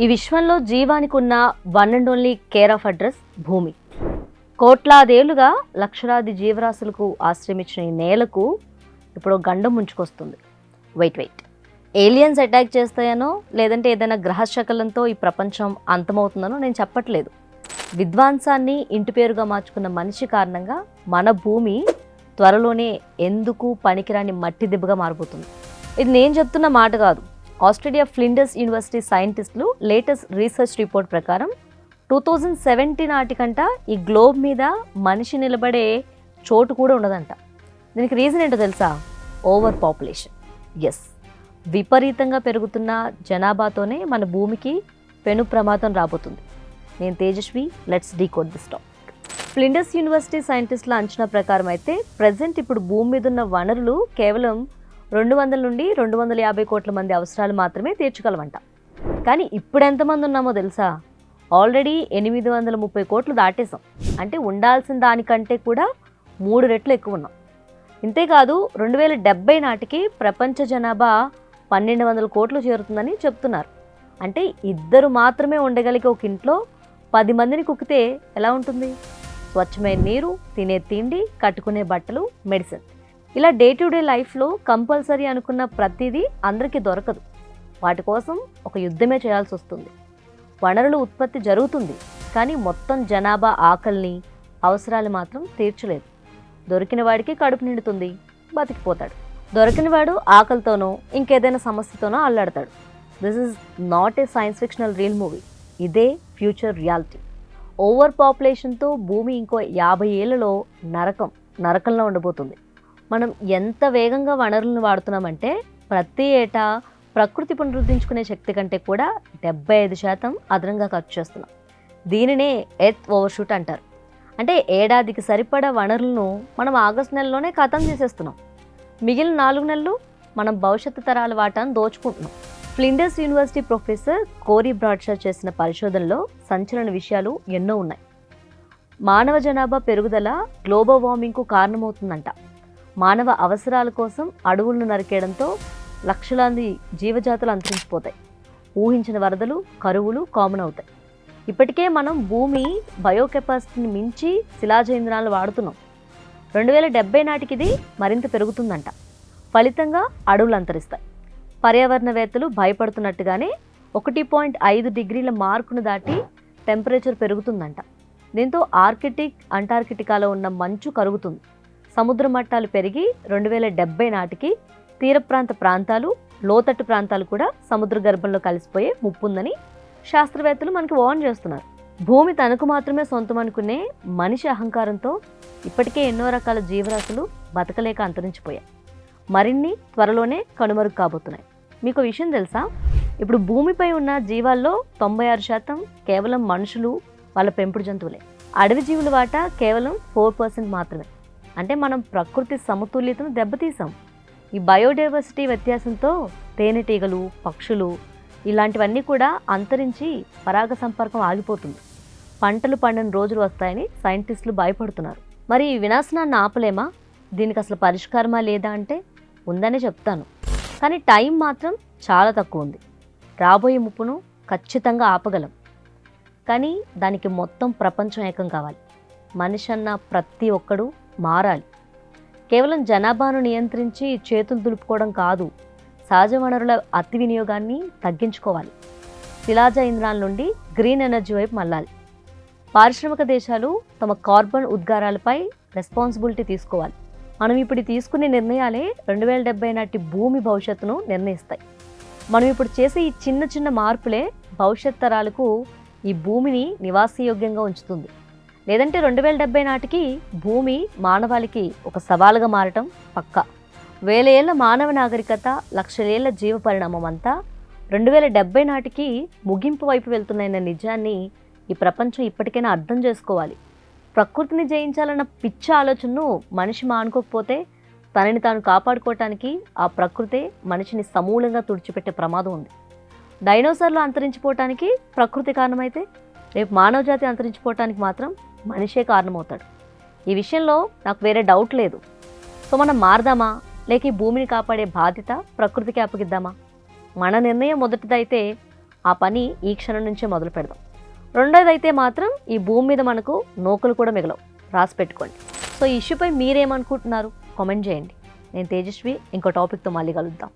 ఈ విశ్వంలో జీవానికి ఉన్న one and only care of address భూమి. కోట్లాదేళ్లుగా లక్షలాది జీవరాశులకు ఆశ్రమించిన ఈ నేలకు ఇప్పుడు గండం ముంచుకొస్తుంది. వెయిట్ ఏలియన్స్ అటాక్ చేస్తాయనో లేదంటే ఏదైనా గ్రహశకలంతో ఈ ప్రపంచం అంతమవుతుందనో నేను చెప్పట్లేదు. విధ్వంసాన్ని ఇంటి పేరుగా మార్చుకున్న మనిషి కారణంగా మన భూమి త్వరలోనే ఎందుకు పనికిరాని మట్టి దిబ్బగా మారిపోతుంది. ఇది నేను చెప్తున్న మాట కాదు. ఆస్ట్రేలియా ఫ్లిండర్స్ యూనివర్సిటీ సైంటిస్టులు లేటెస్ట్ రీసెర్చ్ రిపోర్ట్ ప్రకారం 2070 నాటికంట ఈ గ్లోబ్ మీద మనిషి నిలబడే చోటు కూడా ఉండదంట. దీనికి రీజన్ ఏంటో తెలుసా? Over population. ఎస్, విపరీతంగా పెరుగుతున్న జనాభాతోనే మన భూమికి పెను ప్రమాదం రాబోతుంది. నేను Tejaswi, let's decode this topic. Flinders University సైంటిస్టుల అంచనా ప్రకారం అయితే ప్రజెంట్ ఇప్పుడు భూమి మీద ఉన్న వనరులు కేవలం 200 నుండి 250 కోట్ల మంది అవసరాలు మాత్రమే తీర్చగలమంట. కానీ ఇప్పుడు ఎంతమంది ఉన్నామో తెలుసా? ఆల్రెడీ 830 కోట్లు దాటేసాం. అంటే ఉండాల్సిన దానికంటే కూడా 3 రెట్లు ఎక్కువ ఉన్నాం. ఇంతేకాదు 2070 నాటికి ప్రపంచ జనాభా 1200 కోట్లు చేరుతుందని చెప్తున్నారు. అంటే ఇద్దరు మాత్రమే ఉండగలిగే ఒక ఇంట్లో 10 మందిని కుక్కితే ఎలా ఉంటుంది? స్వచ్ఛమైన నీరు, తినే తిండి, కట్టుకునే బట్టలు, మెడిసిన్, ఇలా డే టు డే లైఫ్లో కంపల్సరీ అనుకున్న ప్రతిదీ అందరికీ దొరకదు. వాటి కోసం ఒక యుద్ధమే చేయాల్సి వస్తుంది. వనరుల ఉత్పత్తి జరుగుతుంది, కానీ మొత్తం జనాభా ఆకలిని, అవసరాలు మాత్రం తీర్చలేదు. దొరికిన వాడికి కడుపు నిండుతుంది, బతికిపోతాడు. దొరికిన వాడు ఆకలితోనో ఇంకేదైనా సమస్యతోనో అల్లాడతాడు. This is not a science fictional real movie. ఇదే ఫ్యూచర్ రియాలిటీ. ఓవర్ పాపులేషన్తో భూమి ఇంకో 50 ఏళ్లలో నరకంలో ఉండబోతుంది. మనం ఎంత వేగంగా వనరులను వాడుతున్నామంటే ప్రతి ఏటా ప్రకృతి పునరుద్ధరించుకునే శక్తి కంటే కూడా 75% అదనంగా ఖర్చు చేస్తున్నాం. దీనినే ఎర్త్ ఓవర్షూట్ అంటారు. అంటే ఏడాదికి సరిపడా వనరులను మనం ఆగస్టు నెలలోనే ఖతం చేసేస్తున్నాం. మిగిలిన 4 నెలలు మనం భవిష్యత్తు తరాల వాటాను దోచుకుంటున్నాం. Flinders University professor Corey Bradshaw చేసిన పరిశోధనలో సంచలన విషయాలు ఎన్నో ఉన్నాయి. మానవ జనాభా పెరుగుదల గ్లోబల్ వార్మింగ్కు కారణమవుతుందంట. మానవ అవసరాల కోసం అడవులను నరికేయడంతో లక్షలాది జీవజాతులు అంతరించిపోతాయి. ఊహించిన వరదలు, కరువులు కామన్ అవుతాయి. ఇప్పటికే మనం భూమి బయోకెపాసిటీని మించి శిలాజ ఇంధనాలు వాడుతున్నాం. 2070 నాటికి ఇది మరింత పెరుగుతుందంట. ఫలితంగా అడవులు అంతరిస్తాయి. పర్యావరణవేత్తలు భయపడుతున్నట్టుగానే 1.5 డిగ్రీల మార్కును దాటి టెంపరేచర్ పెరుగుతుందంట. దీంతో ఆర్కిటిక్, అంటార్కిటికాలో ఉన్న మంచు కరుగుతుంది. సముద్ర మట్టాలు పెరిగి 2070 నాటికి తీర ప్రాంతాలు, లోతట్టు ప్రాంతాలు కూడా సముద్ర గర్భంలో కలిసిపోయే ముప్పు ఉందని శాస్త్రవేత్తలు మనకి వార్న్ చేస్తున్నారు. భూమి తనకు మాత్రమే సొంతం అనుకునే మనిషి అహంకారంతో ఇప్పటికే ఎన్నో రకాల జీవరాశులు బతకలేక అంతరించిపోయాయి. మరిన్ని త్వరలోనే కనుమరుగు కాబోతున్నాయి. మీకు విషయం తెలుసా? ఇప్పుడు భూమిపై ఉన్న జీవాల్లో 96% కేవలం మనుషులు, వాళ్ళ పెంపుడు జంతువులే. అడవి జీవుల వాటా కేవలం 4% మాత్రమే. అంటే మనం ప్రకృతి సమతుల్యతను దెబ్బతీసాం. ఈ బయోడైవర్సిటీ వ్యత్యాసంతో తేనెటీగలు, పక్షులు ఇలాంటివన్నీ కూడా అంతరించి పరాగ సంపర్కం ఆగిపోతుంది. పంటలు పండని రోజులు వస్తాయని సైంటిస్టులు భయపడుతున్నారు. మరి ఈ వినాశనాన్ని ఆపలేమా? దీనికి అసలు పరిష్కారమా లేదా అంటే ఉందనే చెప్తాను. కానీ టైం మాత్రం చాలా తక్కువ ఉంది. రాబోయే ముప్పును ఖచ్చితంగా ఆపగలం. కానీ దానికి మొత్తం ప్రపంచం ఏకం కావాలి. మనిషి అన్న ప్రతి ఒక్కడు మారాలి. కేవలం జనాభాను నియంత్రించి చేతులు దులుపుకోవడం కాదు, సహజ వనరుల అతి వినియోగాన్ని తగ్గించుకోవాలి. శిలాజ ఇంధనాల నుండి గ్రీన్ ఎనర్జీ వైపు మళ్ళాలి. పారిశ్రామిక దేశాలు తమ కార్బన్ ఉద్గారాలపై రెస్పాన్సిబిలిటీ తీసుకోవాలి. మనం ఇప్పుడు తీసుకునే నిర్ణయాలే 2070 నాటి భూమి భవిష్యత్తును నిర్ణయిస్తాయి. మనం ఇప్పుడు చేసే ఈ చిన్న మార్పులే భవిష్యత్ తరాలకు ఈ భూమిని నివాసయోగ్యంగా ఉంచుతుంది. లేదంటే 2070 నాటికి భూమి మానవాళికి ఒక సవాలుగా మారటం పక్కా. 1000 ఏళ్ల మానవ నాగరికత, లక్షల ఏళ్ల జీవ పరిణామం అంతా 2070 నాటికి ముగింపు వైపు వెళ్తున్నాయన్న నిజాన్ని ఈ ప్రపంచం ఇప్పటికైనా అర్థం చేసుకోవాలి. ప్రకృతిని జయించాలన్న పిచ్చి ఆలోచనను మనిషి మానుకోకపోతే తనని తాను కాపాడుకోవటానికి ఆ ప్రకృతే మనిషిని సమూలంగా తుడిచిపెట్టే ప్రమాదం ఉంది. డైనోసార్లు అంతరించిపోవటానికి ప్రకృతి కారణమైతే రేపు మానవజాతి అంతరించిపోవటానికి మాత్రం మనిషే కారణమవుతాడు. ఈ విషయంలో నాకు వేరే డౌట్ లేదు. సో మనం మారదామా, లేక ఈ భూమిని కాపాడే బాధ్యత ప్రకృతికి అప్పగిద్దామా? మన నిర్ణయం మొదటిదైతే ఆ పని ఈ క్షణం నుంచే మొదలు పెడదాం. రెండోదైతే మాత్రం ఈ భూమి మీద మనకు నూకలు కూడా మిగలవు, రాసి పెట్టుకోండి. సో ఈ ఇష్యూపై మీరేమనుకుంటున్నారు కామెంట్ చేయండి. నేను తేజస్వి, ఇంకో టాపిక్తో మళ్ళీ కలుద్దాం.